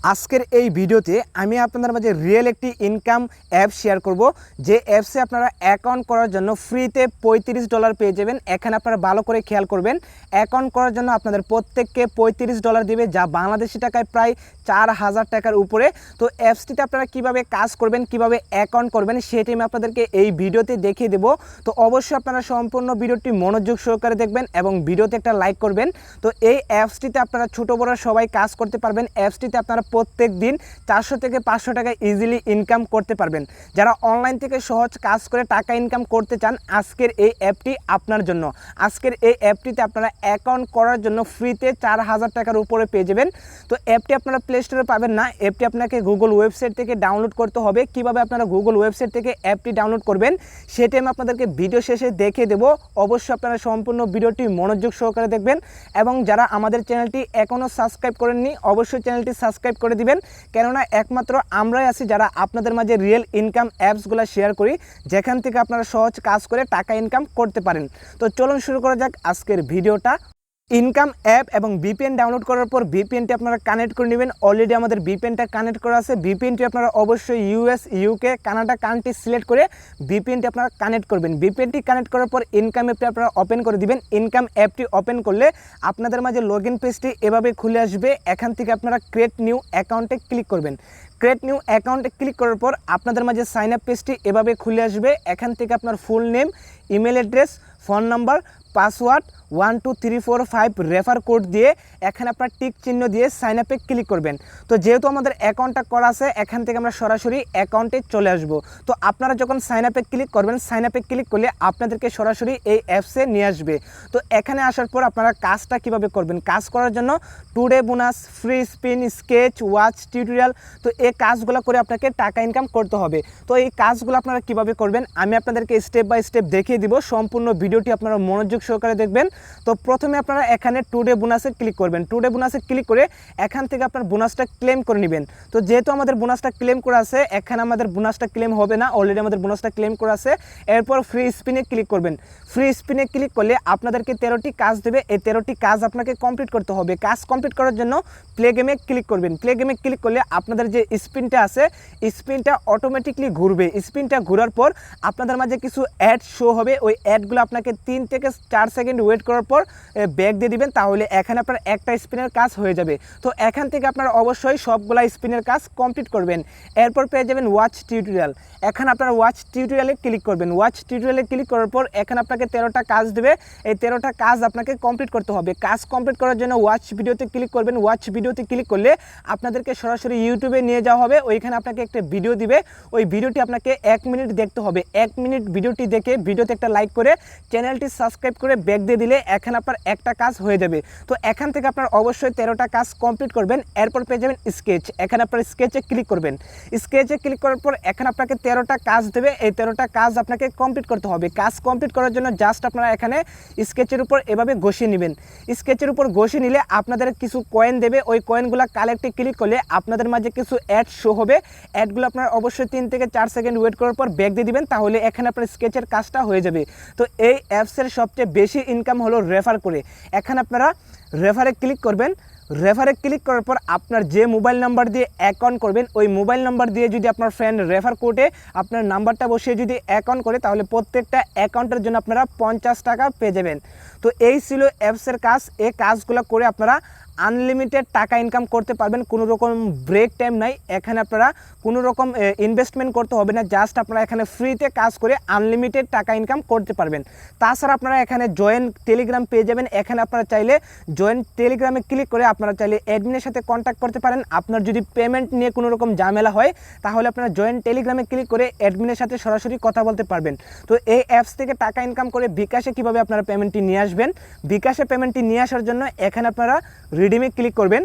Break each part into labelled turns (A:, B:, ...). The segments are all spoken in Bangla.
A: আজকের এই ভিডিওতে আমি আপনাদের মাঝে রিয়েল একটি ইনকাম অ্যাপ শেয়ার করব, যে অ্যাপসে আপনারা অ্যাকাউন্ট করার জন্য ফ্রিতে $35 পেয়ে যাবেন। এখানে আপনারা ভালো করে খেয়াল করবেন, অ্যাকাউন্ট করার জন্য আপনাদের প্রত্যেককে $35 দিবে, যা বাংলাদেশি টাকায় প্রায় 4000 টাকার উপরে। তো অ্যাপসটিতে আপনারা কিভাবে কাজ করবেন, কিভাবে অ্যাকাউন্ট করবেন, সেটি আমি আপনাদেরকে এই ভিডিওতে দেখিয়ে দেব। তো অবশ্যই আপনারা সম্পূর্ণ ভিডিওটি মনোযোগ সহকারে দেখবেন এবং ভিডিওতে একটা লাইক করবেন। তো এই অ্যাপসটিতে আপনারা ছোটো বড় সবাই কাজ করতে পারবেন। অ্যাপসটিতে আপনারা প্রত্যেক দিন 400 থেকে 500 টাকা ইজিলি ইনকাম করতে পারবেন। যারা অনলাইন থেকে সহজ কাজ করে টাকা ইনকাম করতে চান, আজকের এই অ্যাপটি আপনার জন্য। আজকের এই অ্যাপটিতে আপনারা অ্যাকাউন্ট করার জন্য ফ্রিতে 4000 টাকার উপরে পেয়ে যাবেন। তো অ্যাপটি আপনারা প্লে স্টোরে পাবেন না, অ্যাপটি আপনাকে গুগল ওয়েবসাইট থেকে ডাউনলোড করতে হবে। কিভাবে আপনারা গুগল ওয়েবসাইট থেকে অ্যাপটি ডাউনলোড করবেন সেটি আমি আপনাদেরকে ভিডিও শেষে দেখিয়ে দেবো। অবশ্যই আপনারা সম্পূর্ণ ভিডিওটি মনোযোগ সহকারে দেখবেন এবং যারা আমাদের চ্যানেলটি এখনও সাবস্ক্রাইব করেননি, অবশ্যই চ্যানেলটি সাবস্ক্রাইব করে দিবেন, কেননা একমাত্র আমরাই আছি যারা আপনাদের মাঝে রিয়েল ইনকাম অ্যাপসগুলো শেয়ার করি, যেখান থেকে আপনারা সহজ কাজ করে টাকা ইনকাম করতে পারেন। তো চলুন শুরু করা যাক আজকের ভিডিওটা। ইনকাম অ্যাপ এবং ভিপিএন ডাউনলোড করার পর ভিপিএনটি আপনারা কানেক্ট করে নেবেন। অলরেডি আমাদের ভিপিএনটা কানেক্ট করা আছে। ভিপিএনটি আপনারা অবশ্যই US, UK, Canada country select করে ভিপিএনটি আপনারা কানেক্ট করবেন। ভিপিএনটি কানেক্ট করার পর ইনকাম অ্যাপটি আপনারা ওপেন করে দিবেন। ইনকাম অ্যাপটি ওপেন করলে আপনাদের মাঝে লগ ইন পেজটি এভাবে খুলে আসবে। এখান থেকে আপনারা ক্রিয়েট নিউ অ্যাকাউন্টে ক্লিক করবেন। ক্রিয়েট নিউ অ্যাকাউন্টে ক্লিক করার পর আপনাদের মাঝে সাইন আপ পেজটি এভাবে খুলে আসবে। এখান থেকে আপনার full name, email address, phone number, password 12345 refer code দিয়ে এখানে আপনার টিক চিহ্ন দিয়ে সাইন আপে ক্লিক করবেন। তো যেহেতু আমাদের অ্যাকাউন্টটা করা আছে, এখান থেকে আমরা সরাসরি অ্যাকাউন্টে চলে আসব। তো আপনারা যখন সাইন আপে ক্লিক করবেন, সাইন আপে ক্লিক করলে আপনাদেরকে সরাসরি এই অ্যাপসে নিয়ে আসবে। তো এখানে আসার পর আপনারা কাজটা কিভাবে করবেন, কাজ করার জন্য today bonus, free spin, sketch, watch, tutorial, তো এই কাজগুলো করে আপনাকে টাকা ইনকাম করতে হবে। তো এই কাজগুলো আপনারা কিভাবে করবেন আমি আপনাদেরকে স্টেপ বাই স্টেপ দেখিয়ে দিব। সম্পূর্ণ ভিডিওটি আপনারা মনোযোগ সহকারে দেখবেন। তো প্রথমে আপনারা এখানে টুডে বোনাসে ক্লিক করবেন। টুডে বোনাসে ক্লিক করে এখান থেকে আপনার বোনাসটা ক্লেম করে নেবেন। তো যেহেতু আমাদের বোনাসটা ক্লেম করা আছে, এখানে আমাদের বোনাসটা ক্লেম হবে না, অলরেডি আমাদের বোনাসটা ক্লেম করা আছে। এরপর ফ্রি স্পিনে ক্লিক করবেন। ফ্রি স্পিনে ক্লিক করলে আপনাদেরকে 13টি কাজ দেবে। এই 13টি কাজ আপনাকে কমপ্লিট করতে হবে। কাজ কমপ্লিট করার জন্য প্লে গেমে ক্লিক করবেন। প্লে গেমে ক্লিক করলে আপনাদের যে স্পিনটা আছে, স্পিনটা অটোমেটিকলি ঘুরবে। স্পিনটা ঘোরার পর আপনাদের মাঝে কিছু অ্যাড শো হবে। ওই অ্যাডগুলো আপনাকে 3 থেকে 4 সেকেন্ড ওয়েট করার পর ব্যাক দিয়ে দিবেন, তাহলে এখানে আপনার একটা স্পিনের কাজ হয়ে যাবে। তো এখান থেকে আপনারা অবশ্যই সবগুলা স্পিনের কাজ কমপ্লিট করবেন। এরপর পেয়ে যাবেন ওয়াচ টিউটোরিয়াল। এখানে আপনারা ওয়াচ টিউটোরিয়ালে ক্লিক করবেন। ওয়াচ টিউটোরিয়ালে ক্লিক করার পর এখানে আপনাকে 13টা কাজ দেবে। এই 13টা কাজ আপনাকে কমপ্লিট করতে হবে। কাজ কমপ্লিট করার জন্য ওয়াচ ভিডিওতে ক্লিক করবেন। ওয়াচ ভিডিওতে ক্লিক করলে আপনাদেরকে সরাসরি ইউটিউবে নিয়ে যাওয়া হবে। ওইখানে আপনাকে একটা ভিডিও দিবে। ওই ভিডিওটি আপনাকে 1 মিনিট দেখতে হবে। 1 মিনিট ভিডিওটি দেখে ভিডিওতে একটা লাইক করে চ্যানেলটি সাবস্ক্রাইব করে ব্যাক দিয়ে দিলে এখানে আপনার একটা কাজ হয়ে যাবে। তো এখান থেকে আপনার অবশ্যই 13টা কাজ কমপ্লিট করবেন। এরপর পেয়ে যাবেন স্কেচ। এখানে আপনার স্কেচে ক্লিক করবেন। স্কেচে ক্লিক করার পর এখানে আপনাকে 13টা কাজ দেবে। এই 13টা কাজ আপনাকে কমপ্লিট করতে হবে। কাজ কমপ্লিট করার জন্য জাস্ট আপনারা এখানে স্কেচের উপর এভাবে ঘষিয়ে নেবেন। স্কেচের উপর ঘষিয়ে নিলে আপনাদের কিছু কয়েন দেবে। ওই কয়েনগুলো কালেক্টে ক্লিক করলে আপনাদের মাঝে কিছু অ্যাড শো হবে। অ্যাডগুলো আপনারা অবশ্যই 3 থেকে 4 সেকেন্ড ওয়েট করার পর ব্যাক দিয়ে দিবেন, তাহলে এখানে আপনার স্কেচের কাজটা হয়ে যাবে। তো এই অ্যাপসের সবচেয়ে বেশি ইনকাম হলো রেফার করে। এখানে আপনারা রেফারে ক্লিক করবেন। রেফারে ক্লিক করার পর আপনার যে মোবাইল নাম্বার দিয়ে অ্যাকাউন্ট করবেন, ওই মোবাইল নাম্বার দিয়ে যদি আপনার ফ্রেন্ড রেফার কোডে আপনার নাম্বারটা বসিয়ে যদি অ্যাকাউন্ট করে, তাহলে প্রত্যেকটা অ্যাকাউন্টের জন্য আপনারা 50 টাকা পেয়ে যাবেন। তো এই ছিল অ্যাপসের কাজ। এই কাজগুলো করে আপনারা আনলিমিটেড টাকা ইনকাম করতে পারবেন। কোনো রকম ব্রেক টাইম নাই। এখানে আপনারা কোনো রকম ইনভেস্টমেন্ট করতে হবে না। জাস্ট আপনারা এখানে ফ্রিতে কাজ করে আনলিমিটেড টাকা ইনকাম করতে পারবেন। তাছাড়া আপনারা এখানে জয়েন টেলিগ্রাম পেয়ে যাবেন। এখানে আপনারা চাইলে জয়েন টেলিগ্রামে ক্লিক করে আপনারা চাইলে অ্যাডমিনের সাথে কন্ট্যাক্ট করতে পারেন। আপনার যদি পেমেন্ট নিয়ে কোনো রকম ঝামেলা হয়, তাহলে আপনারা জয়েন টেলিগ্রামে ক্লিক করে অ্যাডমিনের সাথে সরাসরি কথা বলতে পারবেন। তো এই অ্যাপস থেকে টাকা ইনকাম করে বিকাশে কীভাবে আপনারা পেমেন্টটি নিয়ে আসবেন, বিকাশে পেমেন্টটি নিয়ে আসার জন্য এখানে আপনারা রিডিমে ক্লিক করবেন।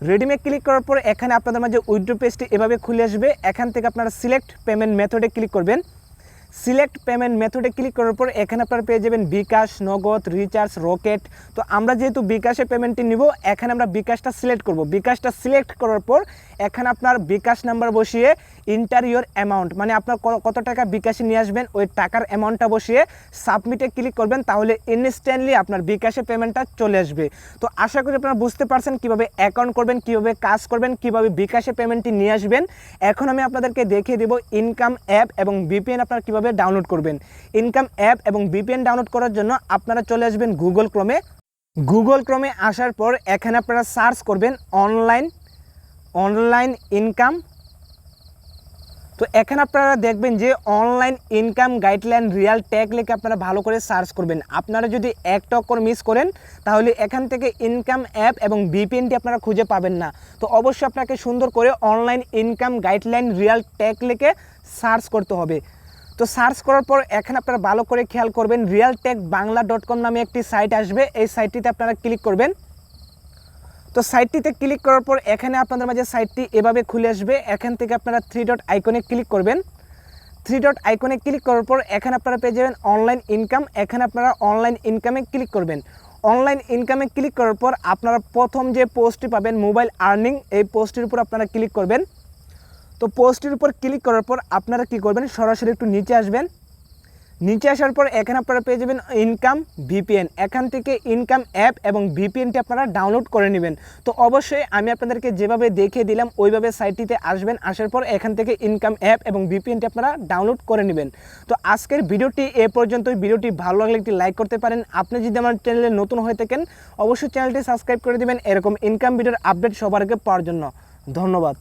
A: রিডিমে ক্লিক করার পর এখানে আপনাদের মাঝে উইথড্র পেজটি এভাবে খুলে আসবে। এখান থেকে আপনারা সিলেক্ট পেমেন্ট মেথডে ক্লিক করবেন। সিলেক্ট পেমেন্ট মেথডে ক্লিক করার পর এখানে আপনারা পেয়ে যাবেন বিকাশ, নগদ, রিচার্জ, রকেট। তো আমরা যেহেতু বিকাশে পেমেন্টটি নিব, এখানে আমরা বিকাশটা সিলেক্ট করব। বিকাশটা সিলেক্ট করার পর এখানে আপনার বিকাশ নাম্বার বসিয়ে ইন্টার ইওর অ্যামাউন্ট, মানে আপনার কত টাকা বিকাশে নিয়ে আসবেন ওই টাকার অ্যামাউন্টটা বসিয়ে সাবমিটে ক্লিক করবেন, তাহলে ইনস্ট্যান্টলি আপনার বিকাশে পেমেন্টটা চলে আসবে। তো আশা করি আপনারা বুঝতে পারছেন কীভাবে অ্যাকাউন্ট করবেন, কীভাবে কাজ করবেন, কীভাবে বিকাশে পেমেন্টটি নিয়ে আসবেন। এখন আমি আপনাদেরকে দেখিয়ে দেব ইনকাম অ্যাপ এবং বিপিএন আপনারা কীভাবে ডাউনলোড করবেন। ইনকাম অ্যাপ এবং বিপিএন ডাউনলোড করার জন্য আপনারা চলে আসবেন গুগল ক্রোমে। গুগল ক্রোমে আসার পর এখানে আপনারা সার্চ করবেন অনলাইন ইনকাম। তো এখানে আপনারা দেখবেন যে online income guideline Real tag লিখে আপনারা ভালো করে সার্চ করবেন। আপনারা যদি একটা অক্ষর মিস করেন তাহলে এখান থেকে ইনকাম অ্যাপ এবং বিপিএনটি আপনারা খুঁজে পাবেন না। তো অবশ্যই আপনাকে সুন্দর করে online income guideline Real tag লিখে সার্চ করতে হবে। তো সার্চ করার পর এখানে আপনারা ভালো করে খেয়াল করবেন realtechbangla.com নামে একটি সাইট আসবে, এই সাইটটিতে আপনারা ক্লিক করবেন। তো সাইটটিতে ক্লিক করার পর এখানে আপনাদের মাঝে সাইটটি এভাবে খুলে আসবে। এখান থেকে আপনারা 3 ডট আইকনে ক্লিক করবেন। 3 ডট আইকনে ক্লিক করার পর এখানে আপনারা পেয়ে যাবেন অনলাইন ইনকাম। এখানে আপনারা অনলাইন ইনকামে ক্লিক করবেন। অনলাইন ইনকামে ক্লিক করার পর আপনারা প্রথম যে পোস্টটি পাবেন মোবাইল আর্নিং, এই পোস্টটির উপর আপনারা ক্লিক করবেন। তো পোস্টের উপর ক্লিক করার পর আপনারা কি করবেন, সরাসরি একটু নিচে আসবেন। নিচে আসার পর এখানে আপনারা পেয়ে যাবেন ইনকাম ভিপিএন। এখান থেকে ইনকাম অ্যাপ এবং ভিপিএনটি আপনারা ডাউনলোড করে নেবেন। তো অবশ্যই আমি আপনাদেরকে যেভাবে দেখিয়ে দিলাম ওইভাবে সাইটটিতে আসবেন। আসার পর এখান থেকে ইনকাম অ্যাপ এবং ভিপিএনটি আপনারা ডাউনলোড করে নেবেন। তো আজকের ভিডিওটি এ পর্যন্তই। ভিডিওটি ভালো লাগলে একটি লাইক করতে পারেন। আপনি যদি আমার চ্যানেলে নতুন হয়ে থাকেন অবশ্যই চ্যানেলটি সাবস্ক্রাইব করে দেবেন এরকম ইনকাম ভিডিওর আপডেট সবার আগে পাওয়ার জন্য। ধন্যবাদ।